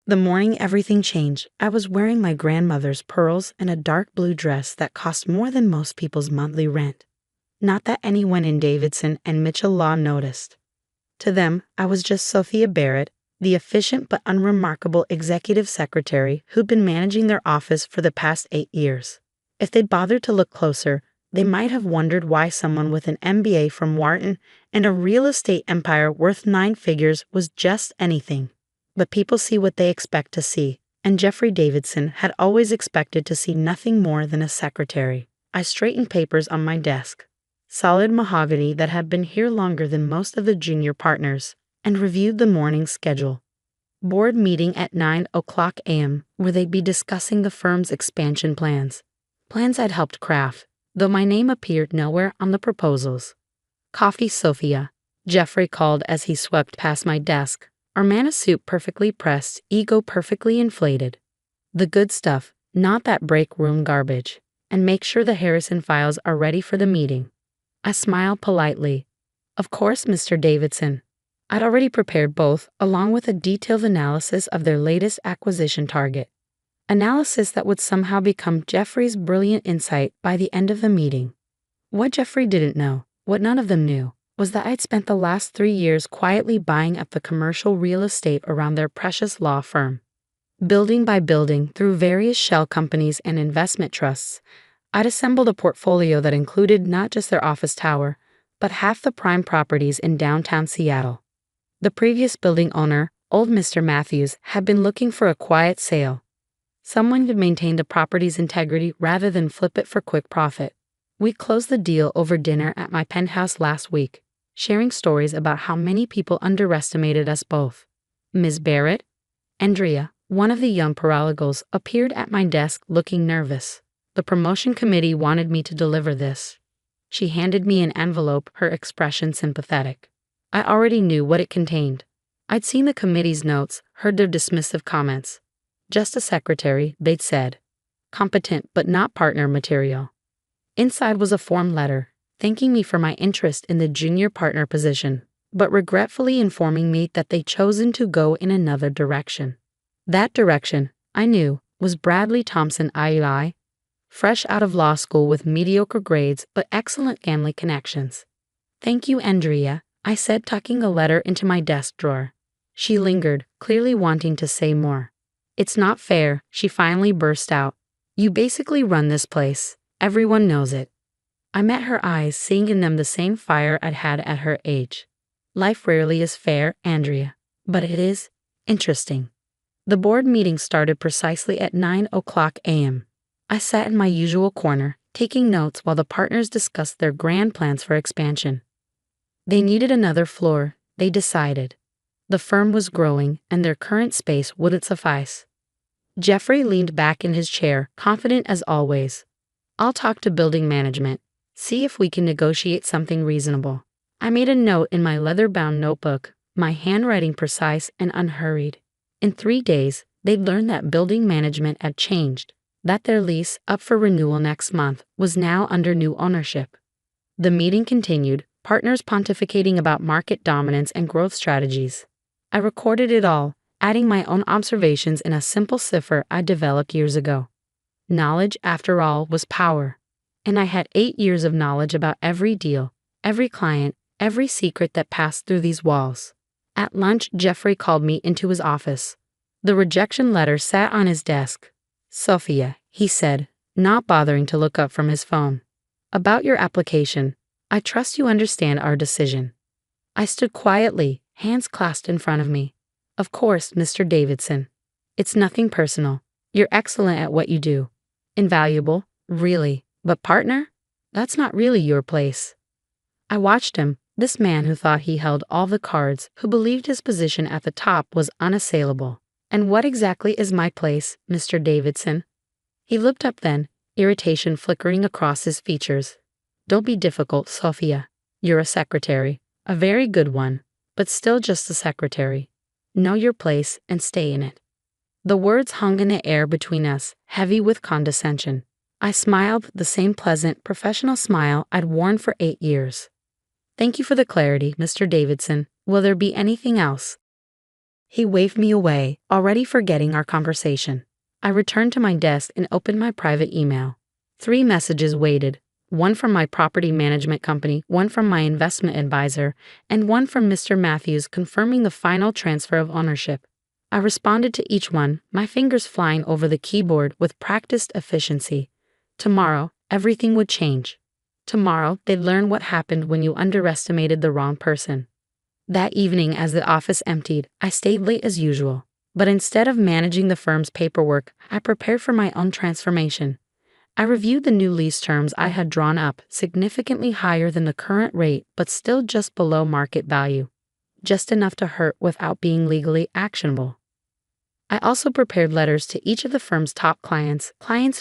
The morning everything changed, I was wearing my grandmother's pearls and a dark blue dress that cost more than most people's monthly rent. Not that anyone in Davidson and Mitchell Law noticed. To them, I was just Sophia Barrett, the efficient but unremarkable executive secretary who'd been managing their office for the past 8 years. If they'd bothered to look closer, they might have wondered why someone with an MBA from Wharton and a real estate empire worth 9 figures was just anything. But people see what they expect to see, and Jeffrey Davidson had always expected to see nothing more than a secretary. I straightened papers on my desk, solid mahogany that had been here longer than most of the junior partners, and reviewed the morning schedule. Board meeting at 9:00 a.m., where they'd be discussing the firm's expansion plans. Plans I'd helped craft, though my name appeared nowhere on the proposals. "Coffee, Sophia," Jeffrey called as he swept past my desk, our manna soup perfectly pressed, ego perfectly inflated. "The good stuff, not that break room garbage. And make sure the Harrison files are ready for the meeting." I smiled politely. "Of course, Mr. Davidson." I'd already prepared both, along with a detailed analysis of their latest acquisition target. Analysis that would somehow become Jeffrey's brilliant insight by the end of the meeting. What Jeffrey didn't know, what none of them knew, was that I'd spent the last 3 years quietly buying up the commercial real estate around their precious law firm. Building by building, through various shell companies and investment trusts, I'd assembled a portfolio that included not just their office tower, but half the prime properties in downtown Seattle. The previous building owner, old Mr. Matthews, had been looking for a quiet sale. Someone who'd maintain the property's integrity rather than flip it for quick profit. We closed the deal over dinner at my penthouse last week, sharing stories about how many people underestimated us both. Ms. Barrett, Andrea, one of the young paralegals, appeared at my desk looking nervous. The promotion committee wanted me to deliver this. She handed me an envelope, her expression sympathetic. I already knew what it contained. I'd seen the committee's notes, heard their dismissive comments. Just a secretary, they'd said. Competent but not partner material. Inside was a form letter, thanking me for my interest in the junior partner position, but regretfully informing me that they'd chosen to go in another direction. That direction, I knew, was Bradley Thompson III, fresh out of law school with mediocre grades but excellent family connections. "Thank you, Andrea," I said, tucking the letter into my desk drawer. She lingered, clearly wanting to say more. "It's not fair," she finally burst out. "You basically run this place. Everyone knows it." I met her eyes, seeing in them the same fire I'd had at her age. "Life rarely is fair, Andrea, but it is interesting." The board meeting started precisely at 9:00 a.m. I sat in my usual corner, taking notes while the partners discussed their grand plans for expansion. They needed another floor, they decided. The firm was growing, and their current space wouldn't suffice. Jeffrey leaned back in his chair, confident as always. "I'll talk to building management, see if we can negotiate something reasonable." I made a note in my leather-bound notebook, my handwriting precise and unhurried. In 3 days, they'd learned that building management had changed, that their lease, up for renewal next month, was now under new ownership. The meeting continued, partners pontificating about market dominance and growth strategies. I recorded it all, adding my own observations in a simple cipher I developed years ago. Knowledge, after all, was power. And I had 8 years of knowledge about every deal, every client, every secret that passed through these walls. At lunch, Jeffrey called me into his office. The rejection letter sat on his desk. "Sophia," he said, not bothering to look up from his phone. "About your application, I trust you understand our decision." I stood quietly, hands clasped in front of me. "Of course, Mr. Davidson. It's nothing personal. You're excellent at what you do. Invaluable, really. But partner? That's not really your place." I watched him, this man who thought he held all the cards, who believed his position at the top was unassailable. "And what exactly is my place, Mr. Davidson?" He looked up then, irritation flickering across his features. "Don't be difficult, Sophia. You're a secretary, a very good one, but still just a secretary. Know your place and stay in it." The words hung in the air between us, heavy with condescension. I smiled, the same pleasant, professional smile I'd worn for 8 years. "Thank you for the clarity, Mr. Davidson. Will there be anything else?" He waved me away, already forgetting our conversation. I returned to my desk and opened my private email. 3 messages waited. One from my property management company, one from my investment advisor, and one from Mr. Matthews confirming the final transfer of ownership. I responded to each one, my fingers flying over the keyboard with practiced efficiency. Tomorrow, everything would change. Tomorrow, they'd learn what happened when you underestimated the wrong person. That evening, as the office emptied, I stayed late as usual. But instead of managing the firm's paperwork, I prepared for my own transformation. I reviewed the new lease terms I had drawn up, significantly higher than the current rate but still just below market value. Just enough to hurt without being legally actionable. I also prepared letters to each of the firm's top clients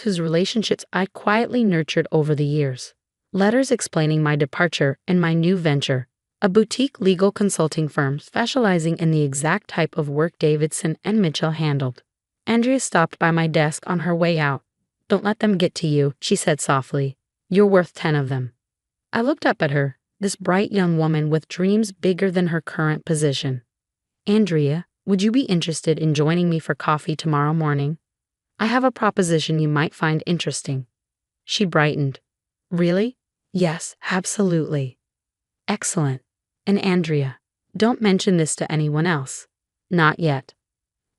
whose relationships I'd quietly nurtured over the years. Letters explaining my departure and my new venture, a boutique legal consulting firm specializing in the exact type of work Davidson and Mitchell handled. Andrea stopped by my desk on her way out. "Don't let them get to you," she said softly. "You're worth 10 of them." I looked up at her, this bright young woman with dreams bigger than her current position. "Andrea, would you be interested in joining me for coffee tomorrow morning? I have a proposition you might find interesting." She brightened. "Really?" "Yes, absolutely." "Excellent. And Andrea, don't mention this to anyone else." "Not yet."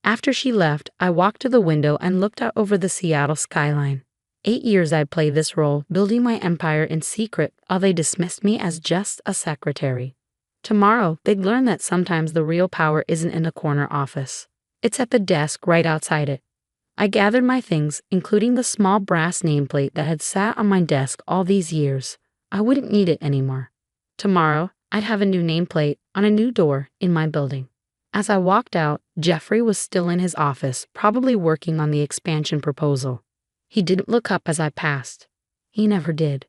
After she left, I walked to the window and looked out over the Seattle skyline. 8 years I'd played this role, building my empire in secret while they dismissed me as just a secretary. Tomorrow, they'd learn that sometimes the real power isn't in a corner office. It's at the desk right outside it. I gathered my things, including the small brass nameplate that had sat on my desk all these years. I wouldn't need it anymore. Tomorrow, I'd have a new nameplate on a new door in my building. As I walked out, Jeffrey was still in his office, probably working on the expansion proposal. He didn't look up as I passed. He never did.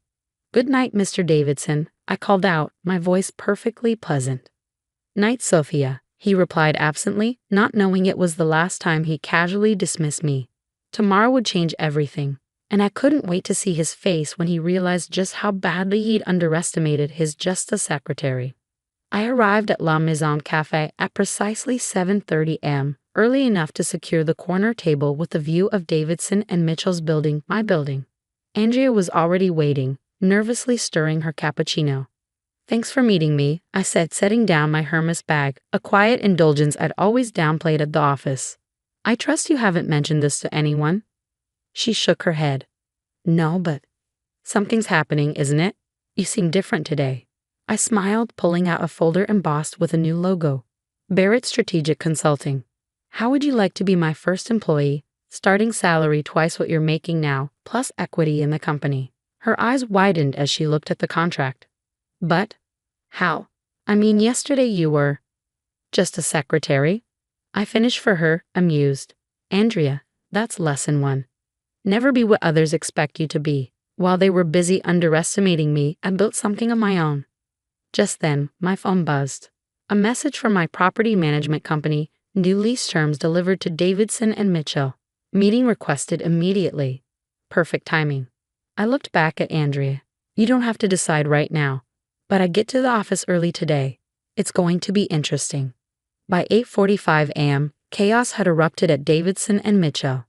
"Good night, Mr. Davidson," I called out, my voice perfectly pleasant. "Night, Sophia," he replied absently, not knowing it was the last time he casually dismissed me. Tomorrow would change everything, and I couldn't wait to see his face when he realized just how badly he'd underestimated his just a secretary. I arrived at La Maison Café at precisely 7:30 am, early enough to secure the corner table with the view of Davidson and Mitchell's building, my building. Andrea was already waiting, nervously stirring her cappuccino. "Thanks for meeting me," I said, setting down my Hermes bag, a quiet indulgence I'd always downplayed at the office. "I trust you haven't mentioned this to anyone?" She shook her head. "No, but something's happening, isn't it? You seem different today." I smiled, pulling out a folder embossed with a new logo. Barrett Strategic Consulting. "How would you like to be my first employee? Starting salary twice what you're making now, plus equity in the company." Her eyes widened as she looked at the contract. "But how? I mean, yesterday you were just a secretary." I finished for her, amused. "Andrea, that's lesson 1. Never be what others expect you to be." While they were busy underestimating me, I built something of my own. Just then, my phone buzzed. A message from my property management company, new lease terms delivered to Davidson and Mitchell. Meeting requested immediately. Perfect timing. I looked back at Andrea. "You don't have to decide right now, but I get to the office early today. It's going to be interesting." By 8:45 am, chaos had erupted at Davidson and Mitchell.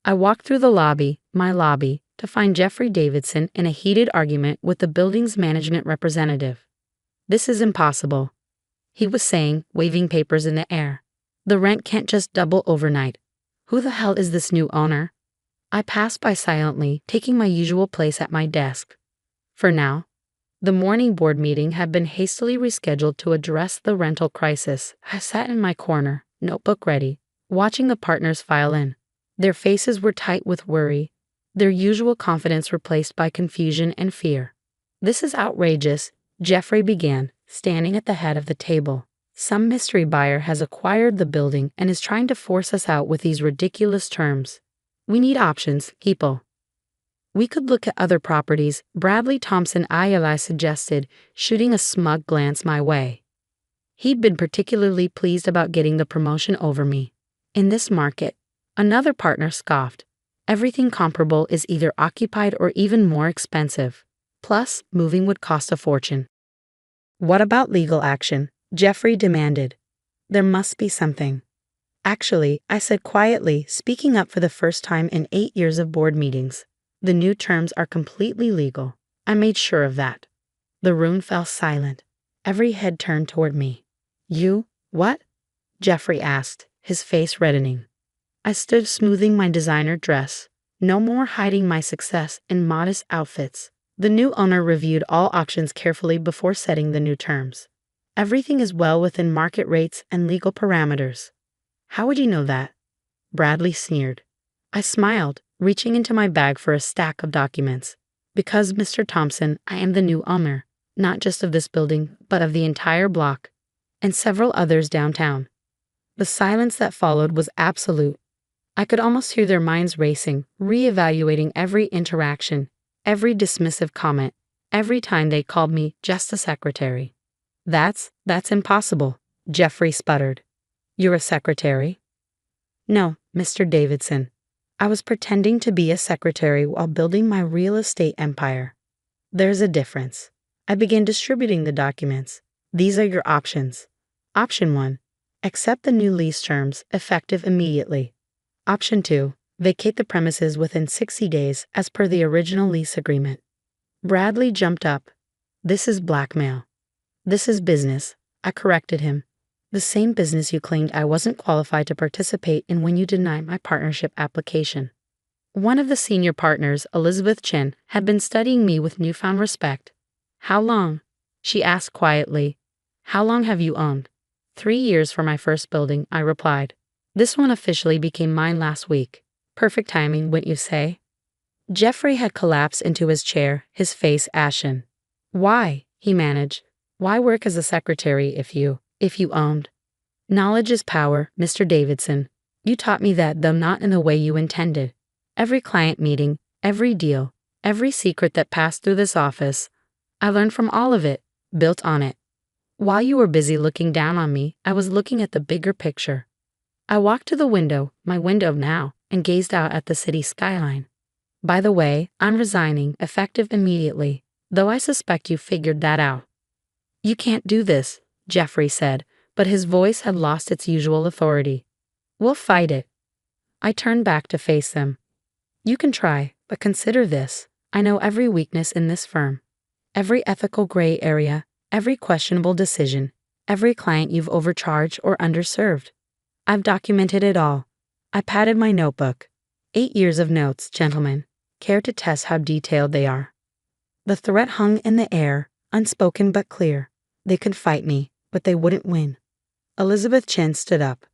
I walked through the lobby, my lobby, to find Jeffrey Davidson in a heated argument with the building's management representative. "This is impossible," he was saying, waving papers in the air. "The rent can't just double overnight. Who the hell is this new owner?" I passed by silently, taking my usual place at my desk. For now, the morning board meeting had been hastily rescheduled to address the rental crisis. I sat in my corner, notebook ready, watching the partners file in. Their faces were tight with worry, their usual confidence replaced by confusion and fear. "This is outrageous," Jeffrey began, standing at the head of the table. "Some mystery buyer has acquired the building and is trying to force us out with these ridiculous terms. We need options, people." "We could look at other properties," Bradley Thompson Ayala suggested, shooting a smug glance my way. He'd been particularly pleased about getting the promotion over me. "In this market," another partner scoffed, "everything comparable is either occupied or even more expensive. Plus, moving would cost a fortune." "What about legal action?" Jeffrey demanded. "There must be something." Actually, I said quietly, speaking up for the first time in 8 years of board meetings. The new terms are completely legal. I made sure of that. The room fell silent. Every head turned toward me. You, what? Jeffrey asked, his face reddening. I stood smoothing my designer dress. No more hiding my success in modest outfits. The new owner reviewed all options carefully before setting the new terms. Everything is well within market rates and legal parameters. How would you know that? Bradley sneered. I smiled, reaching into my bag for a stack of documents. Because, Mr. Thompson, I am the new owner, not just of this building, but of the entire block, and several others downtown. The silence that followed was absolute. I could almost hear their minds racing, re-evaluating every interaction, every dismissive comment, every time they called me just a secretary. That's impossible, Jeffrey sputtered. You're a secretary? No, Mr. Davidson. I was pretending to be a secretary while building my real estate empire. There's a difference. I began distributing the documents. These are your options. Option 1. Accept the new lease terms, effective immediately. Option 2. Vacate the premises within 60 days as per the original lease agreement. Bradley jumped up. This is blackmail. This is business, I corrected him. The same business you claimed I wasn't qualified to participate in when you denied my partnership application. One of the senior partners, Elizabeth Chen, had been studying me with newfound respect. How long? She asked quietly. How long have you owned? 3 years for my first building, I replied. This one officially became mine last week. Perfect timing, wouldn't you say? Jeffrey had collapsed into his chair, his face ashen. Why? He managed. Why work as a secretary if you owned? Knowledge is power, Mr. Davidson. You taught me that, though not in the way you intended. Every client meeting, every deal, every secret that passed through this office, I learned from all of it, built on it. While you were busy looking down on me, I was looking at the bigger picture. I walked to the window, my window now, and gazed out at the city skyline. By the way, I'm resigning, effective immediately, though I suspect you figured that out. You can't do this, Jeffrey said, but his voice had lost its usual authority. We'll fight it. I turned back to face them. You can try, but consider this. I know every weakness in this firm, every ethical gray area, every questionable decision, every client you've overcharged or underserved. I've documented it all. I padded my notebook. 8 years of notes, gentlemen. Care to test how detailed they are? The threat hung in the air, unspoken but clear. They could fight me, but they wouldn't win. Elizabeth Chen stood up.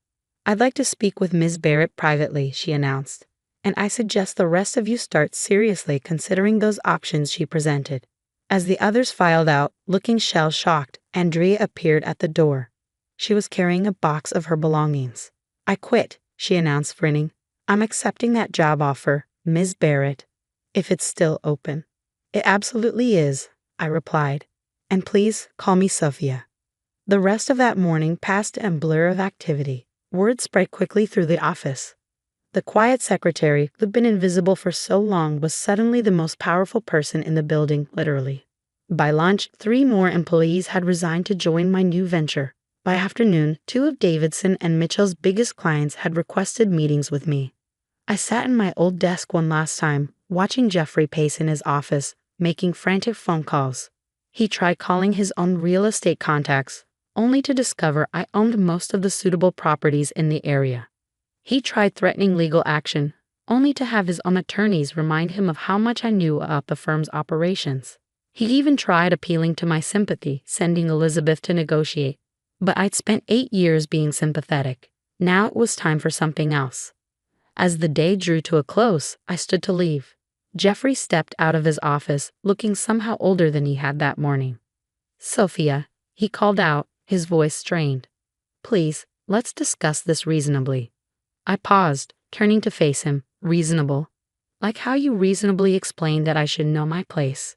I'd like to speak with Ms. Barrett privately, she announced, and I suggest the rest of you start seriously considering those options she presented. As the others filed out, looking shell-shocked, Andrea appeared at the door. She was carrying a box of her belongings. I quit, she announced, grinning. I'm accepting that job offer, Ms. Barrett, if it's still open. It absolutely is, I replied. And please call me Sophia. The rest of that morning passed in a blur of activity. Word spread quickly through the office. The quiet secretary, who'd been invisible for so long, was suddenly the most powerful person in the building, literally. By lunch, 3 more employees had resigned to join my new venture. By afternoon, 2 of Davidson and Mitchell's biggest clients had requested meetings with me. I sat in my old desk one last time, watching Jeffrey pace in his office, making frantic phone calls. He tried calling his own real estate contacts, only to discover I owned most of the suitable properties in the area. He tried threatening legal action, only to have his own attorneys remind him of how much I knew about the firm's operations. He even tried appealing to my sympathy, sending Elizabeth to negotiate. But I'd spent 8 years being sympathetic. Now it was time for something else. As the day drew to a close, I stood to leave. Jeffrey stepped out of his office, looking somehow older than he had that morning. Sophia, he called out, his voice strained. Please, let's discuss this reasonably. I paused, turning to face him. Reasonable? Like how you reasonably explained that I should know my place.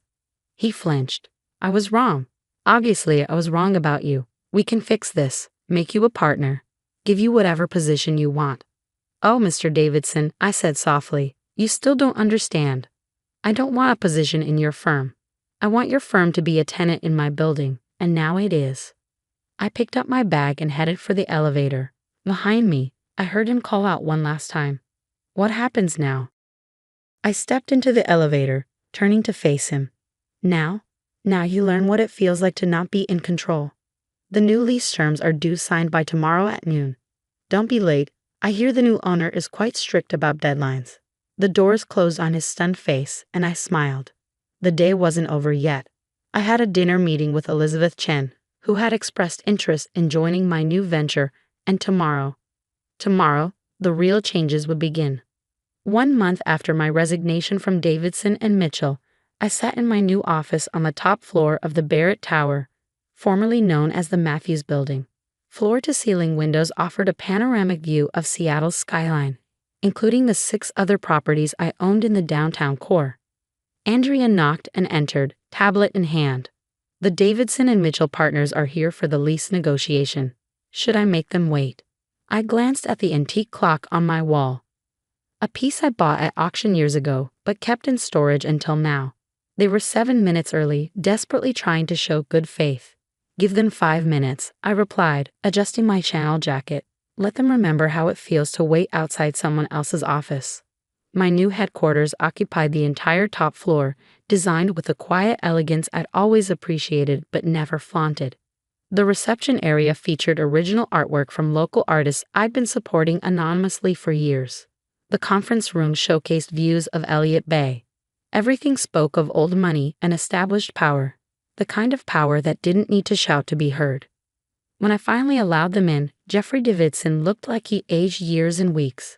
He flinched. I was wrong. Obviously, I was wrong about you. We can fix this, make you a partner, give you whatever position you want. Oh, Mr. Davidson, I said softly, you still don't understand. I don't want a position in your firm. I want your firm to be a tenant in my building, and now it is. I picked up my bag and headed for the elevator. Behind me, I heard him call out one last time. What happens now? I stepped into the elevator, turning to face him. Now you learn what it feels like to not be in control. The new lease terms are due signed by tomorrow at noon. Don't be late. I hear the new owner is quite strict about deadlines. The doors closed on his stunned face, and I smiled. The day wasn't over yet. I had a dinner meeting with Elizabeth Chen, who had expressed interest in joining my new venture, and tomorrow, the real changes would begin. 1 month after my resignation from Davidson and Mitchell, I sat in my new office on the top floor of the Barrett Tower, formerly known as the Matthews Building. Floor-to-ceiling windows offered a panoramic view of Seattle's skyline, including the 6 other properties I owned in the downtown core. Andrea knocked and entered, tablet in hand. The Davidson and Mitchell partners are here for the lease negotiation. Should I make them wait? I glanced at the antique clock on my wall. A piece I bought at auction years ago, but kept in storage until now. They were 7 minutes early, desperately trying to show good faith. Give them 5 minutes, I replied, adjusting my channel jacket. Let them remember how it feels to wait outside someone else's office. My new headquarters occupied the entire top floor, designed with the quiet elegance I'd always appreciated but never flaunted. The reception area featured original artwork from local artists I'd been supporting anonymously for years. The conference room showcased views of Elliott Bay. Everything spoke of old money and established power, the kind of power that didn't need to shout to be heard. When I finally allowed them in, Jeffrey Davidson looked like he aged years and weeks.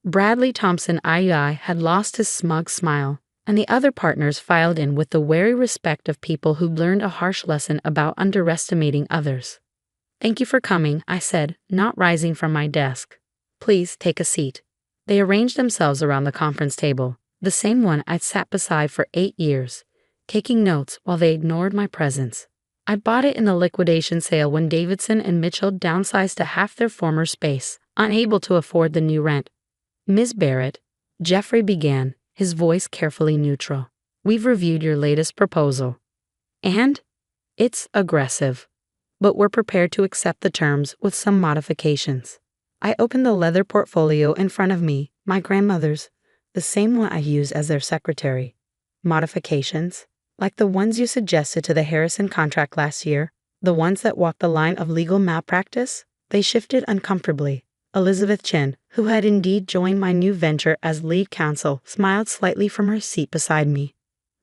Bradley Thompson II had lost his smug smile, and the other partners filed in with the wary respect of people who'd learned a harsh lesson about underestimating others. Thank you for coming, I said, not rising from my desk. Please take a seat. They arranged themselves around the conference table, the same one I'd sat beside for 8 years, taking notes while they ignored my presence. I bought it in the liquidation sale when Davidson and Mitchell downsized to half their former space, unable to afford the new rent. Ms. Barrett, Jeffrey began, his voice carefully neutral. We've reviewed your latest proposal. And? It's aggressive. But we're prepared to accept the terms with some modifications. I opened the leather portfolio in front of me, my grandmother's, the same one I used as their secretary. Modifications? Like the ones you suggested to the Harrison contract last year, the ones that walked the line of legal malpractice? They shifted uncomfortably. Elizabeth Chen, who had indeed joined my new venture as lead counsel, smiled slightly from her seat beside me.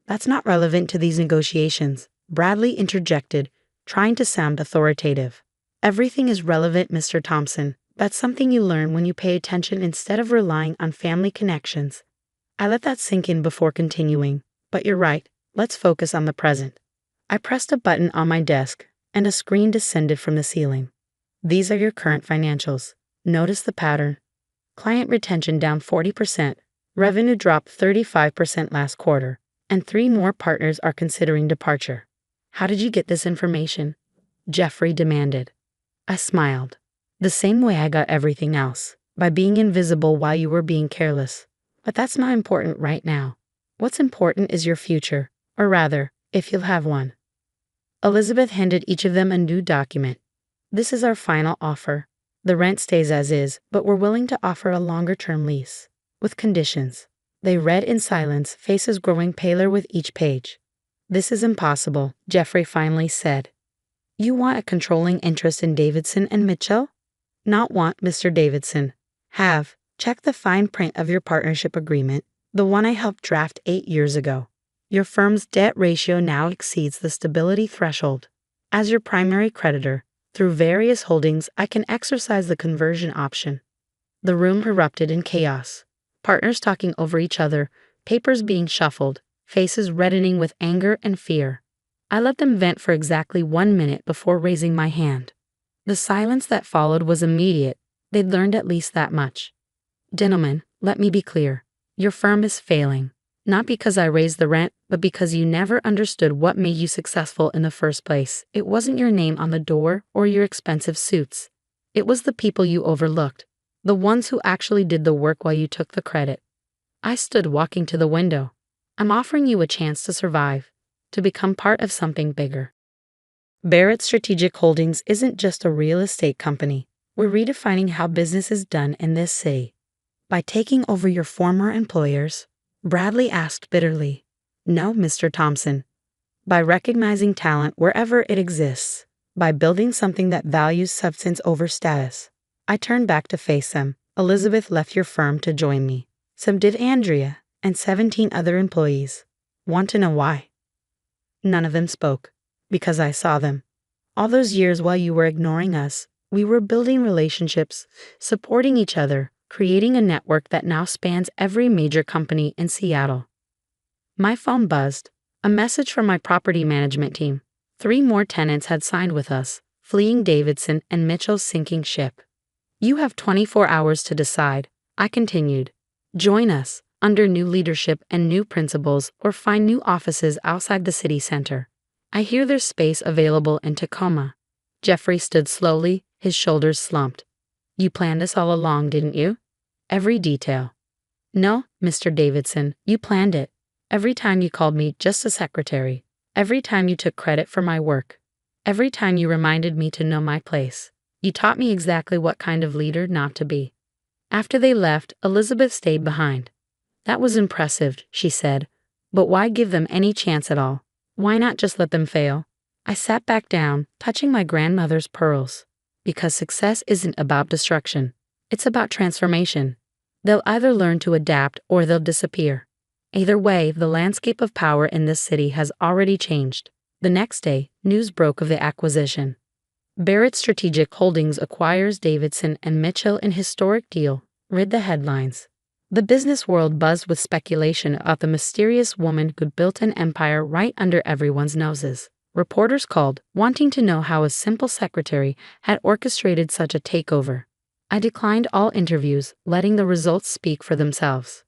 That's not relevant to these negotiations, Bradley interjected, trying to sound authoritative. Everything is relevant, Mr. Thompson. That's something you learn when you pay attention instead of relying on family connections. I let that sink in before continuing, but you're right, let's focus on the present. I pressed a button on my desk, and a screen descended from the ceiling. These are your current financials. Notice the pattern. Client retention down 40%, revenue dropped 35% last quarter, and 3 more partners are considering departure. How did you get this information? Jeffrey demanded. I smiled. The same way I got everything else, by being invisible while you were being careless. But that's not important right now. What's important is your future, or rather, if you'll have one. Elizabeth handed each of them a new document. This is our final offer. The rent stays as is, but we're willing to offer a longer-term lease, with conditions. They read in silence, faces growing paler with each page. This is impossible, Jeffrey finally said. You want a controlling interest in Davidson and Mitchell? Not want, Mr. Davidson. Have. Check the fine print of your partnership agreement, the one I helped draft 8 years ago. Your firm's debt ratio now exceeds the stability threshold. As your primary creditor, through various holdings, I can exercise the conversion option. The room erupted in chaos. Partners talking over each other, papers being shuffled, faces reddening with anger and fear. I let them vent for exactly 1 minute before raising my hand. The silence that followed was immediate. They'd learned at least that much. Gentlemen, let me be clear. Your firm is failing. Not because I raised the rent, but because you never understood what made you successful in the first place. It wasn't your name on the door or your expensive suits. It was the people you overlooked, the ones who actually did the work while you took the credit. I stood walking to the window. I'm offering you a chance to survive, to become part of something bigger. Barrett Strategic Holdings isn't just a real estate company. We're redefining how business is done in this city. By taking over your former employers? Bradley asked bitterly. No, Mr. Thompson. By recognizing talent wherever it exists. By building something that values substance over status. I turned back to face them. Elizabeth left your firm to join me. So did Andrea, and 17 other employees. Want to know why? None of them spoke. Because I saw them. All those years while you were ignoring us, we were building relationships, supporting each other, creating a network that now spans every major company in Seattle. My phone buzzed. A message from my property management team. 3 more tenants had signed with us, fleeing Davidson and Mitchell's sinking ship. You have 24 hours to decide, I continued. Join us, under new leadership and new principles, or find new offices outside the city center. I hear there's space available in Tacoma. Jeffrey stood slowly, his shoulders slumped. You planned this all along, didn't you? Every detail. No, Mr. Davidson, you planned it. Every time you called me just a secretary. Every time you took credit for my work. Every time you reminded me to know my place. You taught me exactly what kind of leader not to be. After they left, Elizabeth stayed behind. That was impressive, she said. But why give them any chance at all? Why not just let them fail? I sat back down, touching my grandmother's pearls. Because success isn't about destruction. It's about transformation. They'll either learn to adapt or they'll disappear. Either way, the landscape of power in this city has already changed. The next day, news broke of the acquisition. Barrett Strategic Holdings acquires Davidson and Mitchell in historic deal, read the headlines. The business world buzzed with speculation about the mysterious woman who'd built an empire right under everyone's noses. Reporters called, wanting to know how a simple secretary had orchestrated such a takeover. I declined all interviews, letting the results speak for themselves.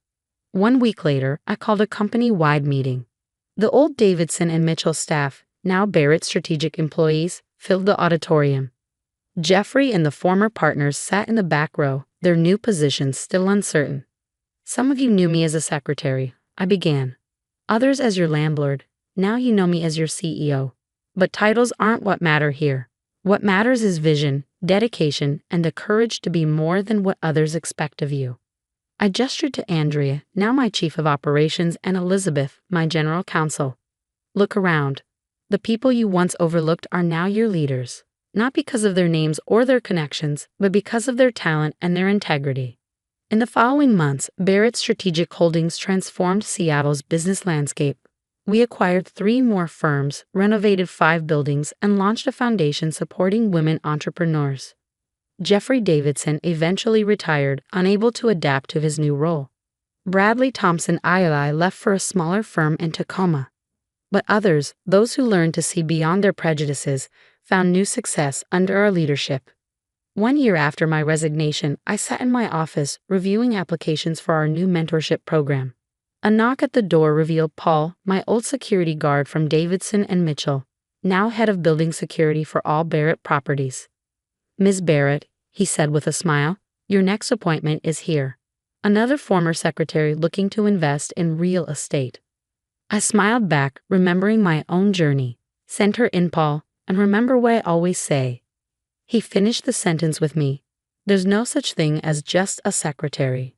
1 week later, I called a company-wide meeting. The old Davidson and Mitchell staff, now Barrett Strategic employees, filled the auditorium. Jeffrey and the former partners sat in the back row, their new positions still uncertain. Some of you knew me as a secretary, I began. Others as your landlord. Now you know me as your CEO. But titles aren't what matter here. What matters is vision, dedication, and the courage to be more than what others expect of you. I gestured to Andrea, now my chief of operations, and Elizabeth, my general counsel. Look around. The people you once overlooked are now your leaders, not because of their names or their connections, but because of their talent and their integrity. In the following months, Barrett Strategic Holdings transformed Seattle's business landscape. We acquired 3 more firms, renovated 5 buildings, and launched a foundation supporting women entrepreneurs. Jeffrey Davidson eventually retired, unable to adapt to his new role. Bradley Thompson II left for a smaller firm in Tacoma. But others, those who learned to see beyond their prejudices, found new success under our leadership. 1 year after my resignation, I sat in my office reviewing applications for our new mentorship program. A knock at the door revealed Paul, my old security guard from Davidson and Mitchell, now head of building security for all Barrett properties. Ms. Barrett, he said with a smile, your next appointment is here. Another former secretary looking to invest in real estate. I smiled back, remembering my own journey. Send her in, Paul, and remember what I always say. He finished the sentence with me. There's no such thing as just a secretary.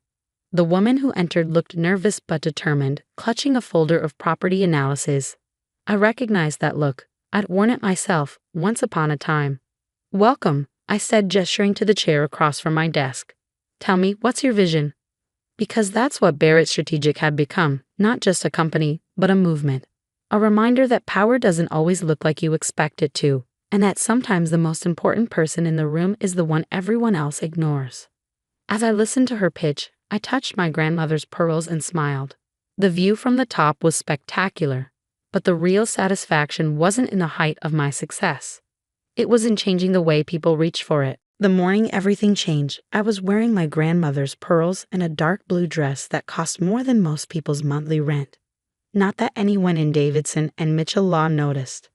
The woman who entered looked nervous but determined, clutching a folder of property analysis. I recognized that look. I'd worn it myself, once upon a time. Welcome, I said, gesturing to the chair across from my desk. Tell me, what's your vision? Because that's what Barrett Strategic had become, not just a company, but a movement. A reminder that power doesn't always look like you expect it to, and that sometimes the most important person in the room is the one everyone else ignores. As I listened to her pitch, I touched my grandmother's pearls and smiled. The view from the top was spectacular, but the real satisfaction wasn't in the height of my success. It was in changing the way people reached for it. The morning everything changed, I was wearing my grandmother's pearls and a dark blue dress that cost more than most people's monthly rent. Not that anyone in Davidson and Mitchell Law noticed.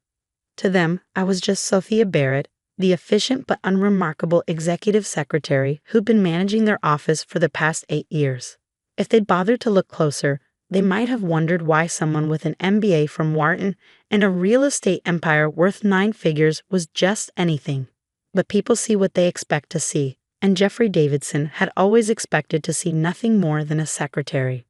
To them, I was just Sophia Barrett, the efficient but unremarkable executive secretary who'd been managing their office for the past 8 years. If they'd bothered to look closer, they might have wondered why someone with an MBA from Wharton and a real estate empire worth 9 figures was just anything. But people see what they expect to see, and Jeffrey Davidson had always expected to see nothing more than a secretary.